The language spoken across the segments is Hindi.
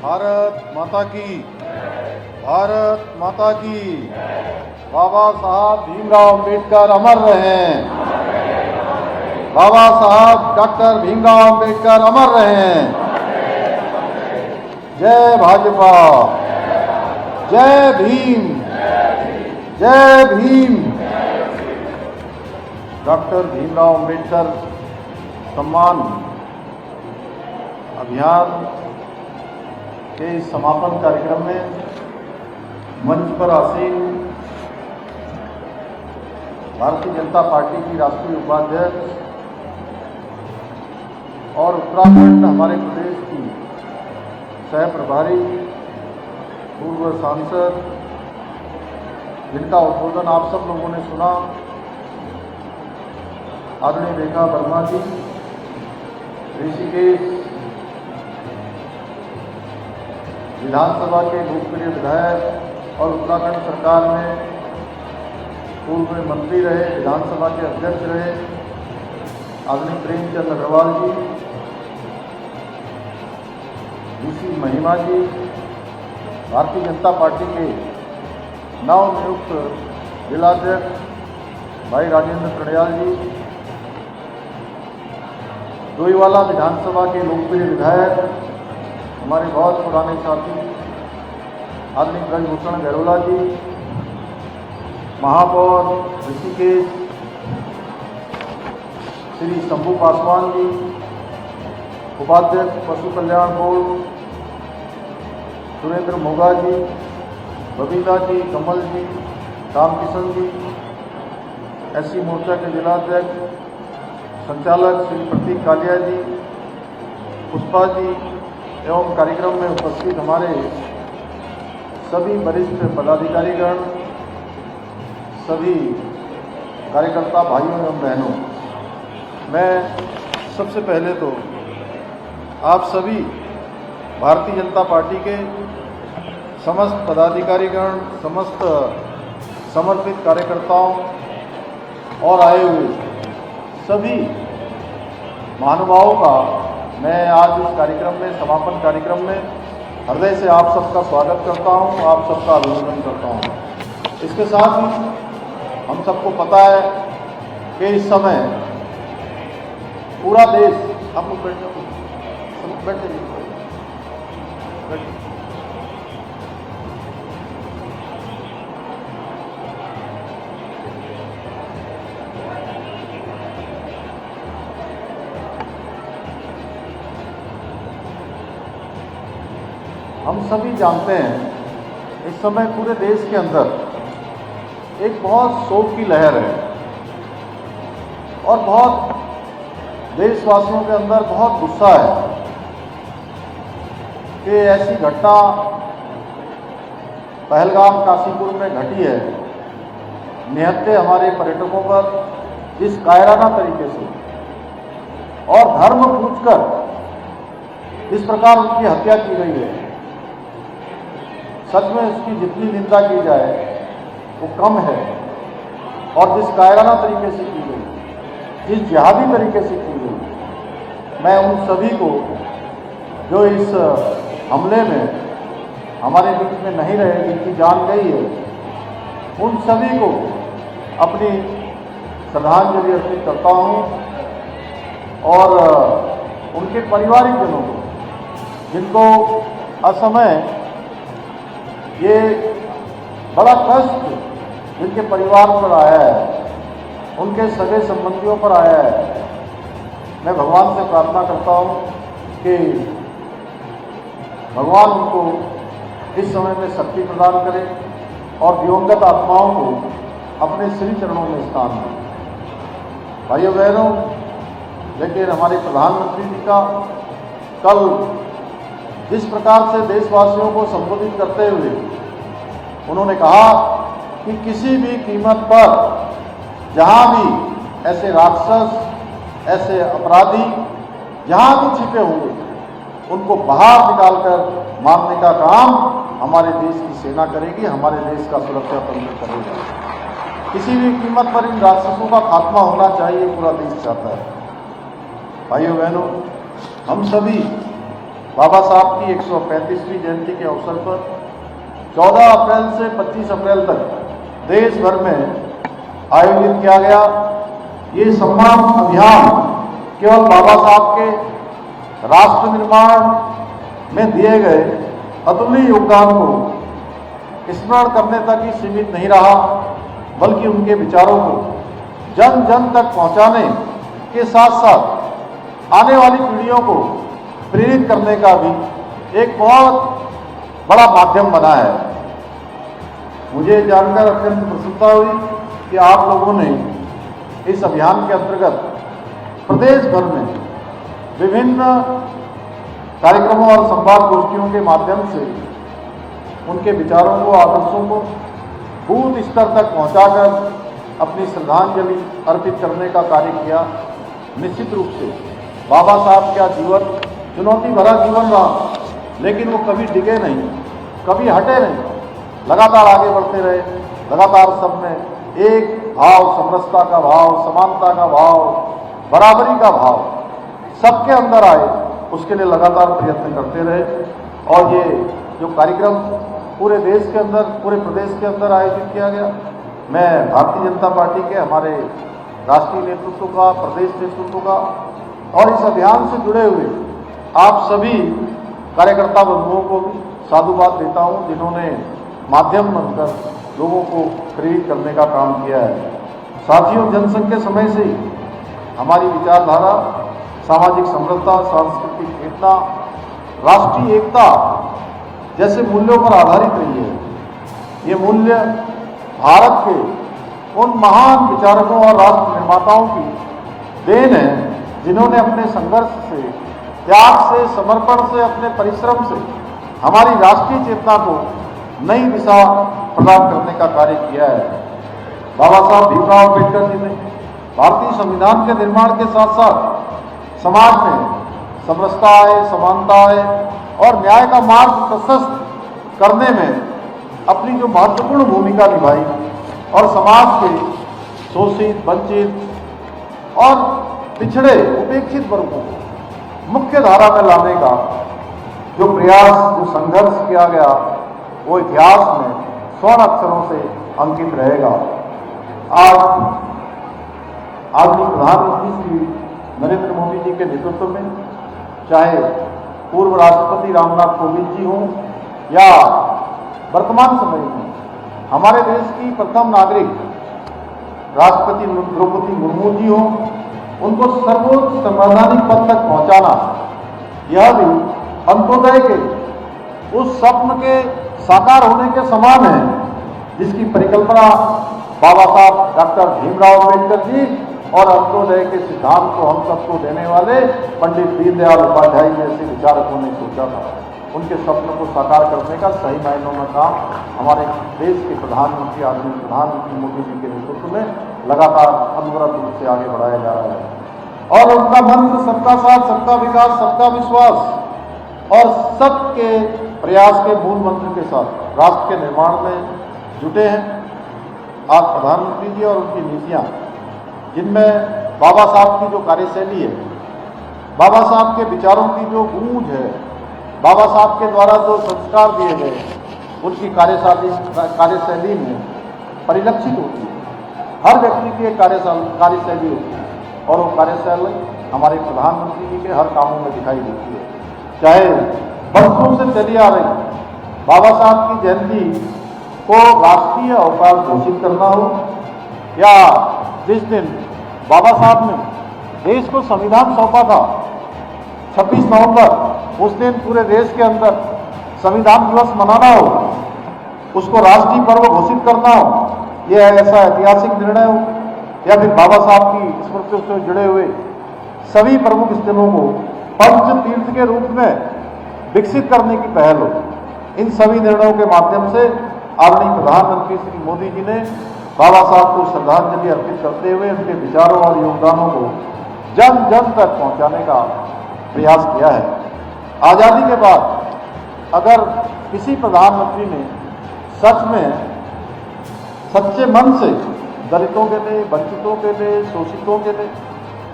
भारत माता की, भारत माता की। बाबा साहब भीमराव अंबेडकर अमर रहें। बाबा साहब डॉक्टर भीमराव अंबेडकर अमर रहें। जय भाजपा, जय भीम, जय भीम। डॉक्टर भीमराव अंबेडकर सम्मान अभियान के इस समापन कार्यक्रम में मंच पर आसीन भारतीय जनता पार्टी की राष्ट्रीय उपाध्यक्ष और उत्तराखंड हमारे प्रदेश की सह प्रभारी पूर्व सांसद, जिनका उद्बोधन आप सब लोगों ने सुना, आदरणीय रेखा वर्मा जी, ऋषिकेश विधानसभा के लोकप्रिय विधायक और उत्तराखंड सरकार में पूर्व मंत्री रहे, विधानसभा के अध्यक्ष रहे, आदरणीय प्रेमचंद अग्रवाल जी, डीसी महिमा जी, भारतीय जनता पार्टी के नवनियुक्त जिलाध्यक्ष भाई राजेंद्र कड़ियाल जी, डोईवाला विधानसभा के लोकप्रिय विधायक हमारे बहुत पुराने साथी आदरणीय ब्रजभूषण गहलोत जी, महापौर ऋषिकेश श्री शंभू पासवान जी, उपाध्यक्ष पशु कल्याण बोर्ड सुरेंद्र मोगा जी, बबीता जी, कमल जी, रामकिशन जी, एससी मोर्चा के जिलाध्यक्ष संचालक श्री प्रतीक कालिया जी, पुष्पा जी एवं कार्यक्रम में उपस्थित हमारे सभी वरिष्ठ पदाधिकारीगण, सभी कार्यकर्ता भाइयों एवं बहनों, मैं सबसे पहले तो आप सभी भारतीय जनता पार्टी के समस्त पदाधिकारीगण, समस्त समर्पित कार्यकर्ताओं और आए हुए सभी महानुभावों का मैं आज इस कार्यक्रम में, समापन कार्यक्रम में हृदय से आप सबका स्वागत करता हूं, आप सबका अभिनंदन करता हूं। इसके साथ ही हम सबको पता है कि इस समय पूरा देश, आप लोग बैठे हम सभी जानते हैं इस समय पूरे देश के अंदर एक बहुत शोक की लहर है और बहुत देशवासियों के अंदर बहुत गुस्सा है कि ऐसी घटना पहलगाम काशीपुर में घटी है। निहत्थे हमारे पर्यटकों पर जिस कायराना तरीके से और धर्म पूछकर इस प्रकार उनकी हत्या की गई है, सच में इसकी जितनी निंदा की जाए वो कम है। और जिस कायराना तरीके से की गई, जिस जिहादी तरीके से की गई, मैं उन सभी को जो इस हमले में हमारे बीच में नहीं रहे, जिनकी जान गई है, उन सभी को अपनी श्रद्धांजलि अर्पित करता हूँ और उनके परिवारिक जनों को, जिनको असमय ये बड़ा कष्ट जिनके परिवार पर आया है, उनके सगे संबंधियों पर आया है, मैं भगवान से प्रार्थना करता हूँ कि भगवान उनको इस समय में शक्ति प्रदान करें और दिवंगत आत्माओं को अपने श्री चरणों में स्थान दें। भाइयों बहनों, लेकिन हमारे प्रधानमंत्री जी का कल जिस प्रकार से देशवासियों को संबोधित करते हुए उन्होंने कहा कि किसी भी कीमत पर जहां भी ऐसे राक्षस, ऐसे अपराधी जहां भी छिपे होंगे, उनको बाहर निकालकर मारने का काम हमारे देश की सेना करेगी, हमारे देश का सुरक्षा तंत्र करेगा। किसी भी कीमत पर इन राक्षसों का खात्मा होना चाहिए, पूरा देश चाहता है। भाइयों बहनों, हम सभी बाबा साहब की 135वीं जयंती के अवसर पर 14 अप्रैल से 25 अप्रैल तक देश भर में आयोजित किया गया। ये सम्मान अभियान केवल बाबा साहब के राष्ट्र निर्माण में दिए गए अतुलनीय योगदान को स्मरण करने तक ही सीमित नहीं रहा, बल्कि उनके विचारों को जन जन तक पहुंचाने के साथ साथ आने वाली पीढ़ियों को प्रेरित करने का भी एक बहुत बड़ा माध्यम बना है। मुझे जानकर अत्यंत प्रसन्नता हुई कि आप लोगों ने इस अभियान के अंतर्गत प्रदेश भर में विभिन्न कार्यक्रमों और संवाद गोष्ठियों के माध्यम से उनके विचारों को, आदर्शों को बूथ स्तर तक पहुंचाकर अपनी श्रद्धांजलि अर्पित करने का कार्य किया। निश्चित रूप से बाबा साहब का जीवन चुनौती भरा जीवन रहा, लेकिन वो कभी डिगे नहीं, कभी हटे नहीं, लगातार आगे बढ़ते रहे। लगातार सब में एक भाव, समरसता का भाव, समानता का भाव, बराबरी का भाव सबके अंदर आए, उसके लिए लगातार प्रयत्न करते रहे। और ये जो कार्यक्रम पूरे देश के अंदर, पूरे प्रदेश के अंदर आयोजित किया गया, मैं भारतीय जनता पार्टी के हमारे राष्ट्रीय नेतृत्व का, प्रदेश नेतृत्व का और इस अभियान से जुड़े हुए आप सभी कार्यकर्ता बंधुओं को भी साधुवाद देता हूँ, जिन्होंने माध्यम बनकर लोगों को प्रेरित करने का काम किया है। साथियों, जनसंघ के समय से ही हमारी विचारधारा सामाजिक समरसता, सांस्कृतिक चेतना, राष्ट्रीय एकता जैसे मूल्यों पर आधारित रही है। ये मूल्य भारत के उन महान विचारकों और राष्ट्र निर्माताओं की देन है, जिन्होंने अपने संघर्ष से, त्याग से, समर्पण से, अपने परिश्रम से हमारी राष्ट्रीय चेतना को नई दिशा प्रदान करने का कार्य किया है। बाबा साहब भीमराव अम्बेडकर जी ने भारतीय संविधान के निर्माण के साथ साथ समाज में समरसता आए, समानता आए और न्याय का मार्ग प्रशस्त करने में अपनी जो महत्वपूर्ण भूमिका निभाई और समाज के शोषित, वंचित और पिछड़े, उपेक्षित वर्गों को मुख्य धारा में लाने का जो प्रयास, जो संघर्ष किया गया, वो इतिहास में स्वर्ण अक्षरों से अंकित रहेगा। आज आदरणीय प्रधानमंत्री श्री नरेंद्र मोदी जी के नेतृत्व में, चाहे पूर्व राष्ट्रपति रामनाथ कोविंद जी हों या वर्तमान समय में हमारे देश की प्रथम नागरिक राष्ट्रपति द्रौपदी मुर्मू जी हों, उनको सर्वोच्च संवैधानिक पद तक पहुंचाना, यह भी अंत्योदय के उस स्वप्न के साकार होने के समान है, जिसकी परिकल्पना बाबा साहब डॉक्टर भीमराव अम्बेडकर जी और अंत्योदय के सिद्धांत को हम सबको देने वाले पंडित दीनदयाल उपाध्याय जैसे विचारकों ने सोचा था। उनके स्वप्न को साकार करने का सही मायनों में काम हमारे देश के प्रधानमंत्री, आदरणीय प्रधानमंत्री मोदी जी के नेतृत्व में लगातार अनवरत रूप से आगे बढ़ाया जा रहा है। और उनका मंत्र सबका साथ, सबका विकास, सबका विश्वास और सबके प्रयास के मूल मंत्र के साथ राष्ट्र के निर्माण में जुटे हैं। आज प्रधानमंत्री जी और उनकी नीतियाँ, जिनमें बाबा साहब की जो कार्यशैली है, बाबा साहब के विचारों की जो गूंज है, बाबा साहब के द्वारा जो संस्कार दिए गए, उनकी कार्यशैली में परिलक्षित होती है। हर व्यक्ति की एक कार्यशैली होती है और वो कार्यशैली हमारे प्रधानमंत्री जी के हर कामों में दिखाई देती है। चाहे वर्षों से चली आ रही बाबा साहब की जयंती को राष्ट्रीय अवकाश घोषित करना हो, या जिस दिन बाबा साहब ने देश को संविधान सौंपा था 26 नवंबर, उस दिन पूरे देश के अंदर संविधान दिवस मनाना हो, उसको राष्ट्रीय पर्व घोषित करना हो, यह ऐसा ऐतिहासिक निर्णय हो, या फिर बाबा साहब की स्मृतियों से जुड़े हुए सभी प्रमुख स्थलों को पंच तीर्थ के रूप में विकसित करने की पहल हो, इन सभी निर्णयों के माध्यम से आदरणीय प्रधानमंत्री श्री मोदी जी ने बाबा साहब को श्रद्धांजलि अर्पित करते हुए उनके विचारों और योगदानों को जन जन तक पहुंचाने का प्रयास किया है। आज़ादी के बाद अगर किसी प्रधानमंत्री ने सच में सच्चे मन से दलितों के लिए, वंचितों के लिए, शोषितों के लिए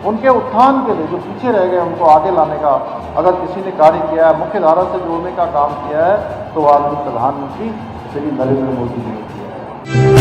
उनके उत्थान के लिए जो पीछे रह गए उनको आगे लाने का अगर किसी ने कार्य किया है, मुख्य धारा से जोड़ने का काम किया है, तो आदमी प्रधानमंत्री श्री नरेंद्र मोदी जी ने किया है।